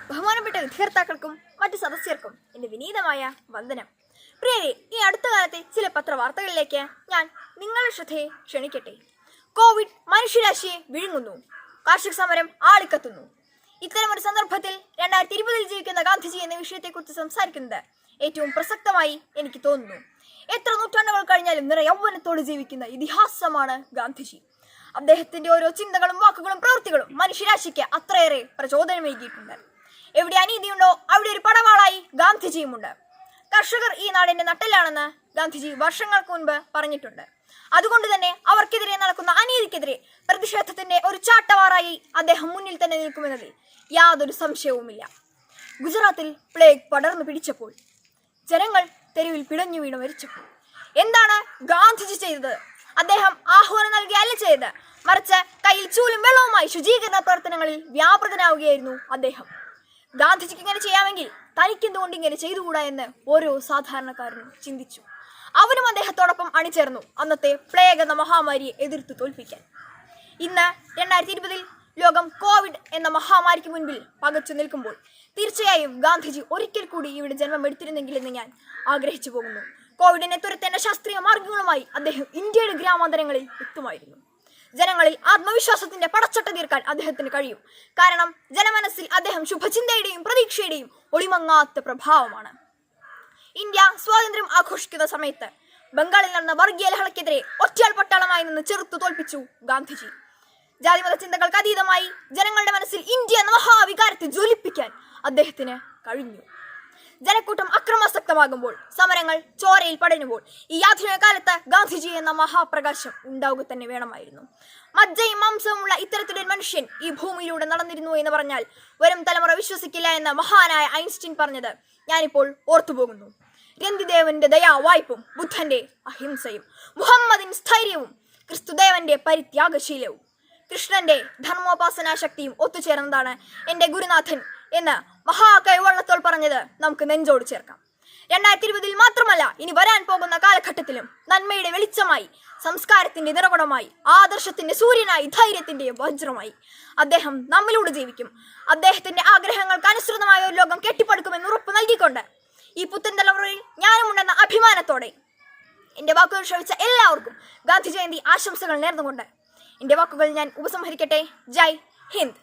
ബഹുമാനപ്പെട്ട വിദ്യാർത്ഥാക്കൾക്കും മറ്റു സദസ്യർക്കും എൻ്റെ വിനീതമായ വന്ദനം. പ്രിയരെ, ഈ അടുത്ത കാലത്തെ ചില പത്രവാർത്തകളിലേക്ക് ഞാൻ നിങ്ങളുടെ ശ്രദ്ധയെ ക്ഷണിക്കട്ടെ. കോവിഡ് മനുഷ്യരാശിയെ വിഴുങ്ങുന്നു, കാർഷിക സമരം ആളിക്കത്തുന്നു. ഇത്തരമൊരു സന്ദർഭത്തിൽ 2020 ജീവിക്കുന്ന ഗാന്ധിജി എന്ന വിഷയത്തെക്കുറിച്ച് സംസാരിക്കുന്നത് ഏറ്റവും പ്രസക്തമായി എനിക്ക് തോന്നുന്നു. എത്ര നൂറ്റാണ്ടുകൾ കഴിഞ്ഞാലും നിറയൗവനത്തോട് ജീവിക്കുന്ന ഇതിഹാസമാണ് ഗാന്ധിജി. അദ്ദേഹത്തിന്റെ ഓരോ ചിന്തകളും വാക്കുകളും പ്രവൃത്തികളും മനുഷ്യരാശിക്ക് അത്രയേറെ പ്രചോദനമേകിയിട്ടുണ്ട്. എവിടെ അനീതിയുണ്ടോ അവിടെ ഒരു പടവാളായി ഗാന്ധിജിയുമുണ്ട്. കർഷകർ ഈ നാടിന്റെ നട്ടെല്ലാണെന്ന് ഗാന്ധിജി വർഷങ്ങൾക്ക് മുൻപ് പറഞ്ഞിട്ടുണ്ട്. അതുകൊണ്ട് തന്നെ അവർക്കെതിരെ നടക്കുന്ന അനീതിക്കെതിരെ പ്രതിഷേധത്തിന്റെ ഒരു ചാട്ടവാറായി അദ്ദേഹം മുന്നിൽ തന്നെ നിൽക്കുമെന്നതിൽ യാതൊരു സംശയവുമില്ല. ഗുജറാത്തിൽ പ്ലേഗ് പടർന്നു പിടിച്ചപ്പോൾ, ജനങ്ങൾ തെരുവിൽ പിടഞ്ഞു വീണ് മരിച്ചപ്പോൾ എന്താണ് ഗാന്ധിജി ചെയ്തത്? അദ്ദേഹം ആഹ്വാനം നൽകിയല്ല ചെയ്തത്, മറിച്ച് കയ്യിൽ ചൂലും വെള്ളവുമായി ശുചീകരണ പ്രവർത്തനങ്ങളിൽ വ്യാപൃതനാവുകയായിരുന്നു അദ്ദേഹം. ഗാന്ധിജിക്ക് ഇങ്ങനെ ചെയ്യാമെങ്കിൽ തനിക്കെന്തുകൊണ്ട് ഇങ്ങനെ ചെയ്തുകൂടാ എന്ന് ഓരോ സാധാരണക്കാരനും ചിന്തിച്ചു. അവരും അദ്ദേഹത്തോടൊപ്പം അണിചേർന്നു അന്നത്തെ പ്ലേഗ് എന്ന മഹാമാരിയെ എതിർത്ത് തോൽപ്പിക്കാൻ. ഇന്ന് 2020 ലോകം കോവിഡ് എന്ന മഹാമാരിക്ക് മുൻപിൽ പകച്ചു നിൽക്കുമ്പോൾ തീർച്ചയായും ഗാന്ധിജി ഒരിക്കൽ കൂടി ഇവിടെ ജന്മം എടുത്തിരുന്നെങ്കിലെന്ന് ഞാൻ ആഗ്രഹിച്ചു പോകുന്നു. കോവിഡിനെ തുരത്തേണ്ട ശാസ്ത്രീയ മാർഗങ്ങളുമായി അദ്ദേഹം ഇന്ത്യയുടെ ഗ്രാമാന്തരങ്ങളിൽ എത്തുമായിരുന്നു. ജനങ്ങളിൽ ആത്മവിശ്വാസത്തിന്റെ പടച്ചട്ട തീർക്കാൻ അദ്ദേഹത്തിന് കഴിയും. കാരണം ജനമനസ്സിൽ അദ്ദേഹം ശുഭചിന്തയുടെയും പ്രതീക്ഷയുടെയും ഒളിമങ്ങാത്ത പ്രഭാവമാണ്. ഇന്ത്യ സ്വാതന്ത്ര്യം ആഘോഷിക്കുന്ന സമയത്ത് ബംഗാളിൽ നടന്ന വർഗീയ ലഹളക്കെതിരെ ഒറ്റയാൾ പട്ടാളമായി നിന്ന് ചെറുത്തു തോൽപ്പിച്ചു ഗാന്ധിജി. ജാതിമത ചിന്തകൾക്ക് അതീതമായി ജനങ്ങളുടെ മനസ്സിൽ ഇന്ത്യ എന്ന മഹാവികാരത്തെ ജ്വലിപ്പിക്കാൻ അദ്ദേഹത്തിന് കഴിഞ്ഞു. ജനക്കൂട്ടം അക്രമാസക്തമാകുമ്പോൾ, സമരങ്ങൾ ചോരയിൽ പടരുമ്പോൾ ഈ ആധുനിക കാലത്ത് ഗാന്ധിജി എന്ന മഹാപ്രകാശം ഉണ്ടാവുക തന്നെ വേണമായിരുന്നു. മജ്ജയും മാംസവുമുള്ള ഇത്തരത്തിലൊരു മനുഷ്യൻ ഈ ഭൂമിയിലൂടെ നടന്നിരുന്നു എന്ന് പറഞ്ഞാൽ വരും തലമുറ വിശ്വസിക്കില്ല എന്ന് മഹാനായ ഐൻസ്റ്റീൻ പറഞ്ഞത് ഞാനിപ്പോൾ ഓർത്തുപോകുന്നു. രന്തിദേവന്റെ ദയാവായ്പും ബുദ്ധന്റെ അഹിംസയും മുഹമ്മദിൻ സ്ഥൈര്യവും ക്രിസ്തുദേവന്റെ പരിത്യാഗശീലവും കൃഷ്ണന്റെ ധർമ്മോപാസനാ ശക്തിയും ഒത്തുചേർന്നതാണ് എൻ്റെ ഗുരുനാഥൻ എന്ന് മഹാകൈവള്ളത്തോൾ പറഞ്ഞത് നമുക്ക് നെഞ്ചോട് ചേർക്കാം. 2020 മാത്രമല്ല, ഇനി വരാൻ പോകുന്ന കാലഘട്ടത്തിലും നന്മയുടെ വെളിച്ചമായി, സംസ്കാരത്തിന്റെ നിറകുടമായി, ആദർശത്തിന്റെ സൂര്യനായി, ധൈര്യത്തിന്റെ വജ്രമായി അദ്ദേഹം നമ്മിലൂടെ ജീവിക്കും. അദ്ദേഹത്തിന്റെ ആഗ്രഹങ്ങൾക്ക് അനുസൃതമായ ഒരു ലോകം കെട്ടിപ്പടുക്കുമെന്ന് ഉറപ്പ് നൽകിക്കൊണ്ട് ഈ പുത്തൻ തലമുറയിൽ ഞാനുമുണ്ടെന്ന അഭിമാനത്തോടെ എൻ്റെ വാക്കുകൾ ശ്രവിച്ച എല്ലാവർക്കും ഗാന്ധി ജയന്തി ആശംസകൾ നേർന്നുകൊണ്ട് എൻ്റെ വാക്കുകൾ ഞാൻ ഉപസംഹരിക്കട്ടെ. ജയ് ഹിന്ദ്.